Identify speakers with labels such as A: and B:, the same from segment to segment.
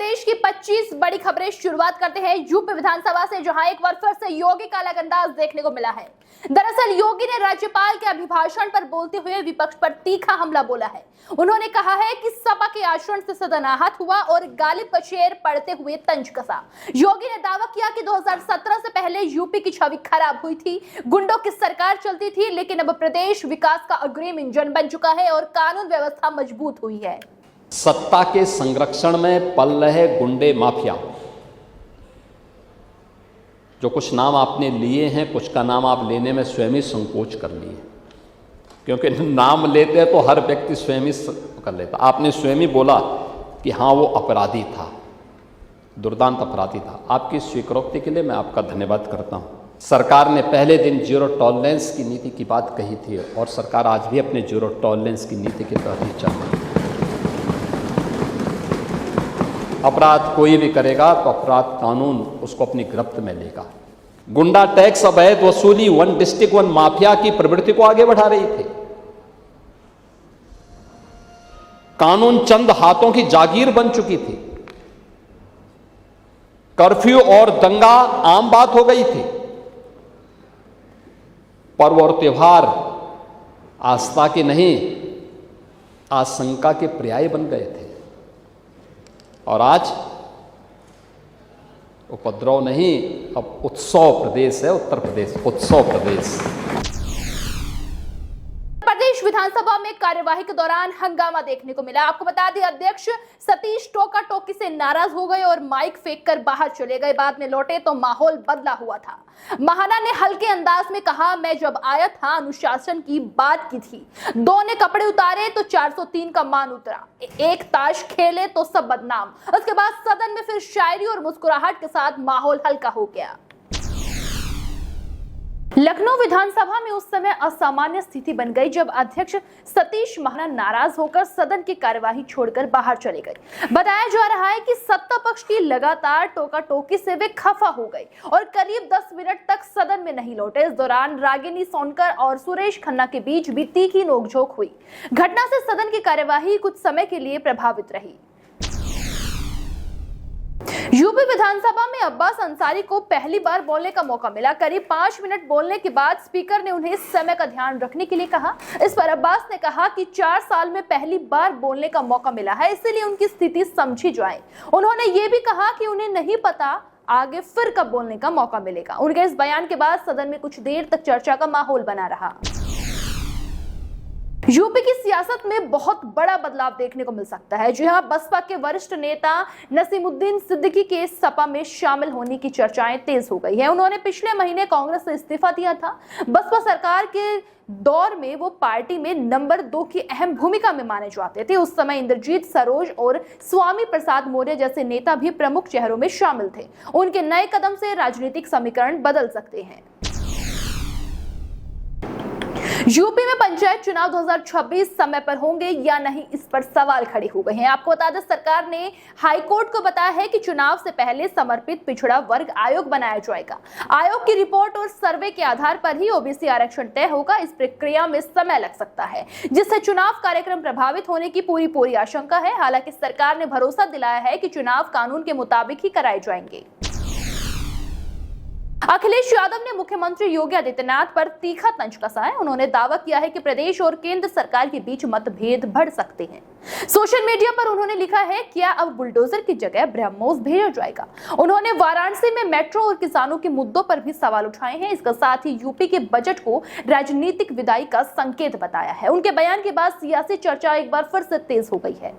A: प्रदेश की 25 बड़ी खबरें शुरुआत करते हैं यूपी विधानसभा से, जहां एक बार फिर से योगी का अलग अंदाज देखने को मिला है। दरअसल योगी ने राज्यपाल के अभिभाषण पर बोलते हुए विपक्ष पर तीखा हमला बोला है। उन्होंने कहा है कि सपा के आचरण से सदन आहत हुआ और गालिब का शेर पढ़ते हुए तंज कसा। योगी ने दावा किया कि 2017 से पहले यूपी की छवि खराब हुई थी, गुंडों की सरकार चलती थी, लेकिन अब प्रदेश विकास का अग्रिम इंजन बन चुका है और कानून व्यवस्था मजबूत हुई है।
B: सत्ता के संरक्षण में पल रहे गुंडे माफिया, जो कुछ नाम आपने लिए हैं, कुछ का नाम आप लेने में स्वयं ही संकोच कर लिए, क्योंकि नाम लेते तो हर व्यक्ति स्वयं ही कर लेता। आपने स्वयं ही बोला कि हाँ वो अपराधी था, दुर्दांत अपराधी था। आपकी स्वीकृति के लिए मैं आपका धन्यवाद करता हूँ। सरकार ने पहले दिन जीरो टॉलरेंस की नीति की बात कही थी और सरकार आज भी अपने जीरो टॉलरेंस की नीति के तहत ही चल रही है। अपराध कोई भी करेगा तो अपराध कानून उसको अपनी गिरफ्त में लेगा। गुंडा टैक्स अवैध वसूली वन डिस्ट्रिक्ट वन माफिया की प्रवृत्ति को आगे बढ़ा रही थी। कानून चंद हाथों की जागीर बन चुकी थी। कर्फ्यू और दंगा आम बात हो गई थी। पर्व और त्योहार आस्था के नहीं, आशंका के पर्याय बन गए थे। और आज उपद्रव नहीं, अब उत्सव प्रदेश है उत्तर प्रदेश, उत्सव प्रदेश।
A: प्रदेश विधानसभा में कार्यवाही के दौरान हंगामा देखने को मिला। आपको बता दें, अध्यक्ष सतीश टोका टोकी से नाराज हो गए और माइक फेंककर बाहर चले गए। बाद में लौटे तो माहौल बदला हुआ था। महाना ने हल्के अंदाज में कहा, मैं जब आया था अनुशासन की बात की थी, दो ने कपड़े उतारे तो 403 का मान उतरा, एक ताश खेले तो सब बदनाम। उसके बाद सदन में फिर शायरी और मुस्कुराहट के साथ माहौल हल्का हो गया। लखनऊ विधानसभा में उस समय असामान्य स्थिति बन गई जब अध्यक्ष सतीश महाना नाराज होकर सदन की कार्यवाही छोड़कर बाहर चले गए। बताया जा रहा है कि सत्ता पक्ष की लगातार टोका टोकी से वे खफा हो गए और करीब 10 मिनट तक सदन में नहीं लौटे। इस दौरान रागिनी सोनकर और सुरेश खन्ना के बीच भी तीखी नोकझोंक हुई। घटना से सदन की कार्यवाही कुछ समय के लिए प्रभावित रही। यूपी विधानसभा में अब्बास अंसारी को पहली बार बोलने का मौका मिला। करीब 5 मिनट बोलने के बाद स्पीकर ने उन्हें समय का ध्यान रखने के लिए कहा। इस पर अब्बास ने कहा कि 4 साल में पहली बार बोलने का मौका मिला है, इसलिए उनकी स्थिति समझी जाए। उन्होंने ये भी कहा कि उन्हें नहीं पता आगे फिर कब बोलने का मौका मिलेगा। उनके इस बयान के बाद सदन में कुछ देर तक चर्चा का माहौल बना रहा। यूपी की सियासत में बहुत बड़ा बदलाव देखने को मिल सकता है। जी हां, बसपा के वरिष्ठ नेता नसीमुद्दीन सिद्दीकी के सपा में शामिल होने की चर्चाएं तेज हो गई है। उन्होंने पिछले महीने कांग्रेस से इस्तीफा दिया था। बसपा सरकार के दौर में वो पार्टी में नंबर 2 की अहम भूमिका में माने जाते थे। उस समय इंद्रजीत सरोज और स्वामी प्रसाद मौर्य जैसे नेता भी प्रमुख चेहरों में शामिल थे। उनके नए कदम से राजनीतिक समीकरण बदल सकते हैं। यूपी में पंचायत चुनाव 2026 समय पर होंगे या नहीं, इस पर सवाल खड़े हो गए हैं। आपको बता दें, सरकार ने हाईकोर्ट को बताया है कि चुनाव से पहले समर्पित पिछड़ा वर्ग आयोग बनाया जाएगा। आयोग की रिपोर्ट और सर्वे के आधार पर ही ओबीसी आरक्षण तय होगा। इस प्रक्रिया में समय लग सकता है, जिससे चुनाव कार्यक्रम प्रभावित होने की पूरी आशंका है। हालांकि सरकार ने भरोसा दिलाया है कि चुनाव कानून के मुताबिक ही कराए जाएंगे। अखिलेश यादव ने मुख्यमंत्री योगी आदित्यनाथ पर तीखा तंज कसा है। उन्होंने दावा किया है कि प्रदेश और केंद्र सरकार के बीच मतभेद बढ़ सकते हैं। सोशल मीडिया पर उन्होंने लिखा है, क्या अब बुलडोजर की जगह ब्रह्मोस भेजा जाएगा। उन्होंने वाराणसी में मेट्रो और किसानों के मुद्दों पर भी सवाल उठाए हैं। इसके साथ ही यूपी के बजट को राजनीतिक विदाई का संकेत बताया है। उनके बयान के बाद सियासी चर्चा एक बार फिर से तेज हो गई है।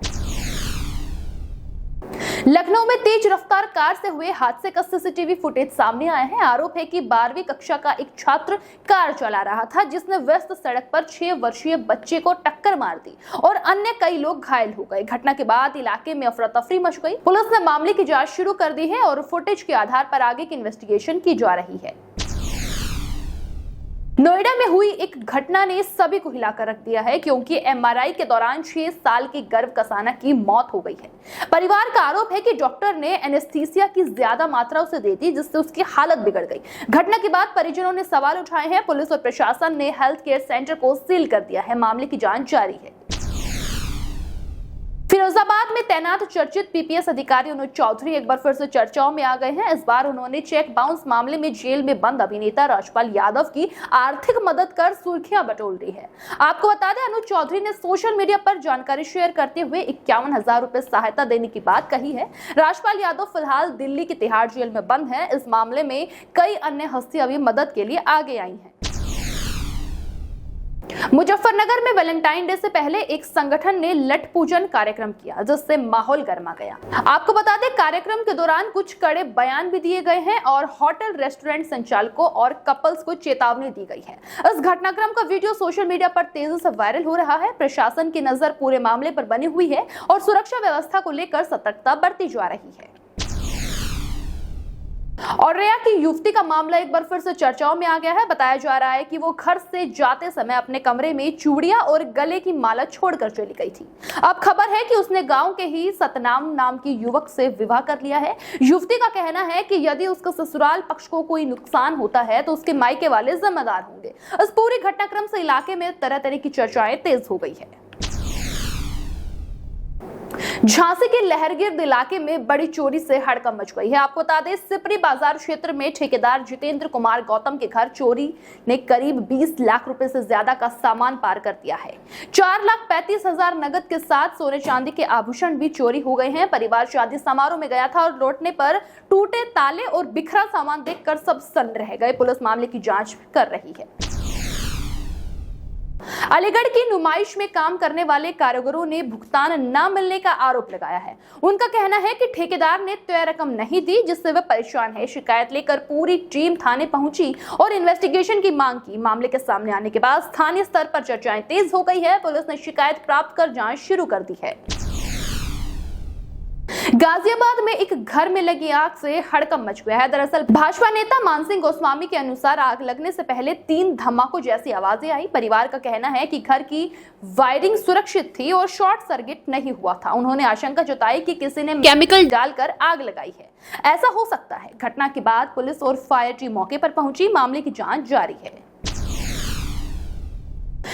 A: लखनऊ में तेज रफ्तार कार से हुए हादसे का सीसीटीवी फुटेज सामने आया है। आरोप है कि 12वीं कक्षा का एक छात्र कार चला रहा था, जिसने व्यस्त सड़क पर 6 वर्षीय बच्चे को टक्कर मार दी और अन्य कई लोग घायल हो गए। घटना के बाद इलाके में अफरा तफरी मच गई। पुलिस ने मामले की जांच शुरू कर दी है और फुटेज के आधार पर आगे की इन्वेस्टिगेशन की जा रही है। नोएडा में हुई एक घटना ने सभी को हिलाकर रख दिया है, क्योंकि एमआरआई के दौरान 6 साल की गर्भ कसाना की मौत हो गई है। परिवार का आरोप है कि डॉक्टर ने एनेस्थीसिया की ज्यादा मात्रा उसे दे दी, जिससे उसकी हालत बिगड़ गई। घटना के बाद परिजनों ने सवाल उठाए हैं। पुलिस और प्रशासन ने हेल्थ केयर सेंटर को सील कर दिया है। मामले की जांच जारी है। फिरोजाबाद में तैनात चर्चित पीपीएस अधिकारी अनुज चौधरी एक बार फिर से चर्चाओं में आ गए हैं। इस बार उन्होंने चेक बाउंस मामले में जेल में बंद अभिनेता राजपाल यादव की आर्थिक मदद कर सुर्खियां बटोर दी है। आपको बता दें, अनुज चौधरी ने सोशल मीडिया पर जानकारी शेयर करते हुए 51,000 रुपए सहायता देने की बात कही है। राजपाल यादव फिलहाल दिल्ली की तिहाड़ जेल में बंद है। इस मामले में कई अन्य हस्तियां भी मदद के लिए आगे आई हैं। मुजफ्फरनगर में वैलेंटाइन डे से पहले एक संगठन ने लठ पूजन कार्यक्रम किया, जिससे माहौल गर्मा गया। आपको बता दें, कार्यक्रम के दौरान कुछ कड़े बयान भी दिए गए हैं और होटल रेस्टोरेंट संचालकों और कपल्स को चेतावनी दी गई है। इस घटनाक्रम का वीडियो सोशल मीडिया पर तेजी से वायरल हो रहा है। प्रशासन की नजर पूरे मामले पर बनी हुई है और सुरक्षा व्यवस्था को लेकर सतर्कता बरती जा रही है। और रेया की युवती का मामला एक बार फिर से चर्चाओं में आ गया है। बताया जा रहा है कि वो घर से जाते समय अपने कमरे में चूड़ियां और गले की माला छोड़कर चली गई थी। अब खबर है कि उसने गांव के ही सतनाम नाम की युवक से विवाह कर लिया है। युवती का कहना है कि यदि उसके ससुराल पक्ष को कोई नुकसान होता है तो उसके मायके वाले जिम्मेदार होंगे। इस पूरी घटनाक्रम से इलाके में तरह तरह की चर्चाएं तेज हो गई है। झांसी के लहरगिर्द इलाके में बड़ी चोरी से हड़कंप मच गई है। आपको बता दें, सिपरी बाजार क्षेत्र में ठेकेदार जितेंद्र कुमार गौतम के घर चोरी ने करीब 20 लाख रुपए से ज्यादा का सामान पार कर दिया है। 4,35,000 नगद के साथ सोने चांदी के आभूषण भी चोरी हो गए हैं। परिवार शादी समारोह में गया था और लौटने पर टूटे ताले और बिखरा सामान देखकर सब सन्न रह गए। पुलिस मामले की जांच कर रही है। अलीगढ़ की नुमाइश में काम करने वाले कारीगरों ने भुगतान न मिलने का आरोप लगाया है। उनका कहना है कि ठेकेदार ने तय रकम नहीं दी, जिससे वे परेशान है। शिकायत लेकर पूरी टीम थाने पहुंची और इन्वेस्टिगेशन की मांग की। मामले के सामने आने के बाद स्थानीय स्तर पर चर्चाएं तेज हो गई है। पुलिस ने शिकायत प्राप्त कर जांच शुरू कर दी है। गाजियाबाद में एक घर में लगी आग से हड़कंप मच गया है। दरअसल भाजपा नेता मानसिंह गोस्वामी के अनुसार आग लगने से पहले 3 धमाकों जैसी आवाजें आई। परिवार का कहना है कि घर की वायरिंग सुरक्षित थी और शॉर्ट सर्किट नहीं हुआ था। उन्होंने आशंका जताई कि किसी ने केमिकल डालकर आग लगाई है। ऐसा हो सकता है। घटना के बाद पुलिस और फायर टीम मौके पर पहुंची। मामले की जांच जारी है।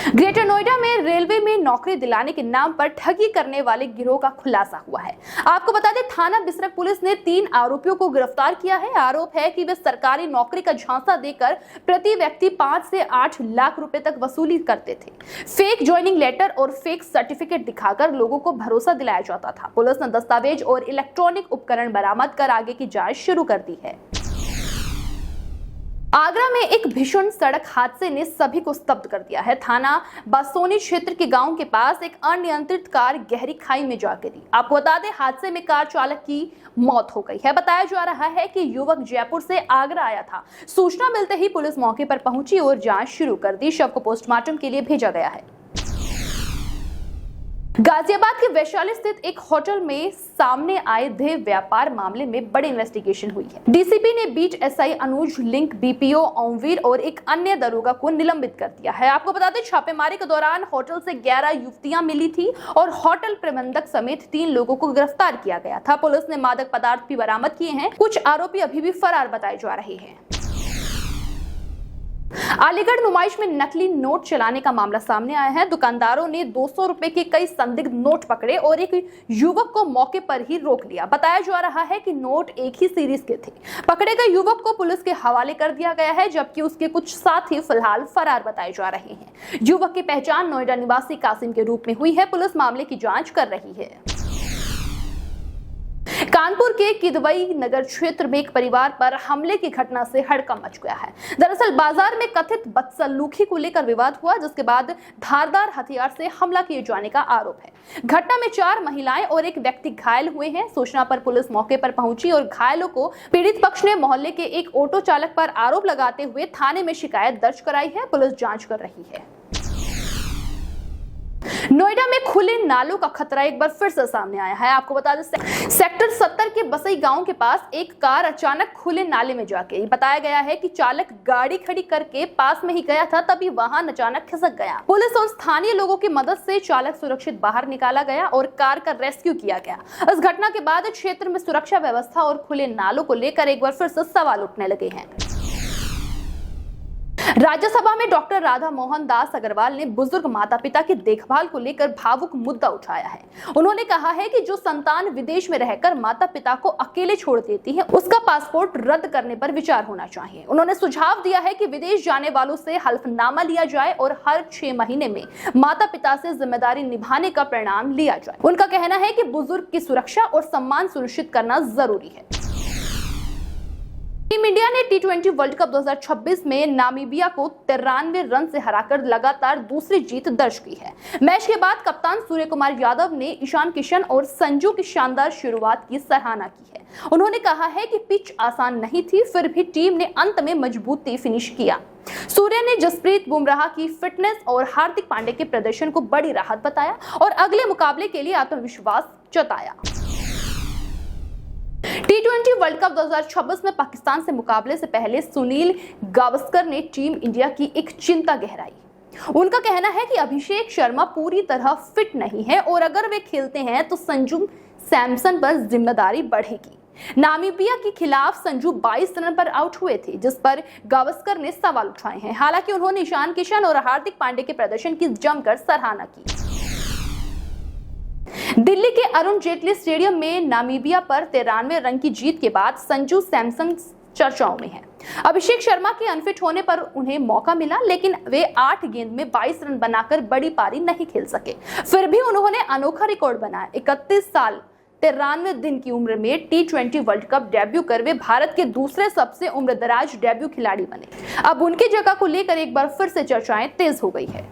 A: ग्रेटर नोएडा में रेलवे में नौकरी दिलाने के नाम पर ठगी करने वाले गिरोह का खुलासा हुआ है। आपको बता दें, थाना बिसरक पुलिस ने 3 आरोपियों को गिरफ्तार किया है। आरोप है कि वे सरकारी नौकरी का झांसा देकर प्रति व्यक्ति 5 से 8 लाख रुपए तक वसूली करते थे। फेक ज्वाइनिंग लेटर और फेक सर्टिफिकेट दिखाकर लोगों को भरोसा दिलाया जाता था। पुलिस ने दस्तावेज और इलेक्ट्रॉनिक उपकरण बरामद कर आगे की जांच शुरू कर दी है। आगरा में एक भीषण सड़क हादसे ने सभी को स्तब्ध कर दिया है। थाना बासोनी क्षेत्र के गांव के पास एक अनियंत्रित कार गहरी खाई में जा गिरी। आपको बता दें, हादसे में कार चालक की मौत हो गई है। बताया जा रहा है कि युवक जयपुर से आगरा आया था। सूचना मिलते ही पुलिस मौके पर पहुंची और जांच शुरू कर दी। शव को पोस्टमार्टम के लिए भेजा गया है। गाजियाबाद के वैशाली स्थित एक होटल में सामने आए देह व्यापार मामले में बड़ी इन्वेस्टिगेशन हुई है। डीसीपी ने बीट एसआई अनुज लिंक, बीपीओ ओमवीर और एक अन्य दरोगा को निलंबित कर दिया है। आपको बता दें, छापेमारी के दौरान होटल से 11 युवतियां मिली थी और होटल प्रबंधक समेत 3 लोगों को गिरफ्तार किया गया था। पुलिस ने मादक पदार्थ भी बरामद किए हैं। कुछ आरोपी अभी भी फरार बताए जा रहे हैं। अलीगढ़ नुमाइश में नकली नोट चलाने का मामला सामने आया है। दुकानदारों ने 200 रुपए के कई संदिग्ध नोट पकड़े और एक युवक को मौके पर ही रोक लिया। बताया जा रहा है कि नोट एक ही सीरीज के थे। पकड़े गए युवक को पुलिस के हवाले कर दिया गया है, जबकि उसके कुछ साथी फिलहाल फरार बताए जा रहे हैं। युवक की पहचान नोएडा निवासी कासिम के रूप में हुई है। पुलिस मामले की जांच कर रही है। कानपुर के किदवई नगर क्षेत्र में एक परिवार पर हमले की घटना से हड़कंप मच गया है। दरअसल बाजार में कथित बदसलूकी को लेकर विवाद हुआ, जिसके बाद धारदार हथियार से हमला किए जाने का आरोप है। घटना में 4 महिलाएं और एक व्यक्ति घायल हुए हैं। सूचना पर पुलिस मौके पर पहुंची और घायलों को पीड़ित पक्ष ने मोहल्ले के एक ऑटो चालक पर आरोप लगाते हुए थाने में शिकायत दर्ज कराई है। पुलिस जांच कर रही है। नोएडा में खुले नालों का खतरा एक बार फिर से सामने आया है। आपको बता दें, सेक्टर 70 के बसई गांव के पास एक कार अचानक खुले नाले में जा गिरी। बताया गया है कि चालक गाड़ी खड़ी करके पास में ही गया था, तभी वाहन अचानक खिसक गया। पुलिस और स्थानीय लोगों की मदद से चालक सुरक्षित बाहर निकाला गया और कार का रेस्क्यू किया गया। इस घटना के बाद क्षेत्र में सुरक्षा व्यवस्था और खुले नालों को लेकर एक बार फिर से सवाल उठने लगे हैं। राज्यसभा में डॉक्टर राधा मोहन दास अग्रवाल ने बुजुर्ग माता पिता की देखभाल को लेकर भावुक मुद्दा उठाया है। उन्होंने कहा है कि जो संतान विदेश में रहकर माता पिता को अकेले छोड़ देती है, उसका पासपोर्ट रद्द करने पर विचार होना चाहिए। उन्होंने सुझाव दिया है कि विदेश जाने वालों से हल्फनामा लिया जाए और हर 6 महीने में माता पिता से जिम्मेदारी निभाने का परिणाम लिया जाए। उनका कहना है कि बुजुर्ग की सुरक्षा और सम्मान सुनिश्चित करना जरूरी है। टीम इंडिया ने T20 वर्ल्ड कप 2026 में नामीबिया को 93 रन से हराकर लगातार दूसरी जीत दर्ज की है। मैच के बाद कप्तान सूर्य कुमार यादव ने ईशान किशन और संजू की शानदार शुरुआत की सराहना की है। उन्होंने कहा है कि पिच आसान नहीं थी, फिर भी टीम ने अंत में मजबूती फिनिश किया। सूर्य ने जसप्रीत बुमराह की फिटनेस और हार्दिक पांड्या के प्रदर्शन को बड़ी राहत बताया और अगले मुकाबले के लिए आत्मविश्वास जताया। T20 वर्ल्ड कप 2026 में पाकिस्तान से मुकाबले से पहले सुनील गावस्कर ने टीम इंडिया की एक चिंता गहराई। उनका कहना है कि अभिषेक शर्मा पूरी तरह फिट नहीं है और अगर वे खेलते हैं तो संजू सैमसन पर जिम्मेदारी बढ़ेगी। नामीबिया के खिलाफ संजू 22 रन पर आउट हुए थे, जिस पर गावस्कर ने सवाल उठाए हैं। हालांकि उन्होंने ईशान किशन और हार्दिक पांड्या के प्रदर्शन की जमकर सराहना की। दिल्ली के अरुण जेटली स्टेडियम में नामीबिया पर 93 रन की जीत के बाद संजू सैमसन चर्चाओं में हैं। अभिषेक शर्मा के अनफिट होने पर उन्हें मौका मिला, लेकिन वे 8 गेंद में 22 रन बनाकर बड़ी पारी नहीं खेल सके। फिर भी उन्होंने अनोखा रिकॉर्ड बनाया। 31 साल 93 दिन की उम्र में T20 वर्ल्ड कप डेब्यू कर वे भारत के दूसरे सबसे उम्रदराज डेब्यू खिलाड़ी बने। अब उनकी जगह को लेकर एक बार फिर से चर्चाएं तेज हो गई है।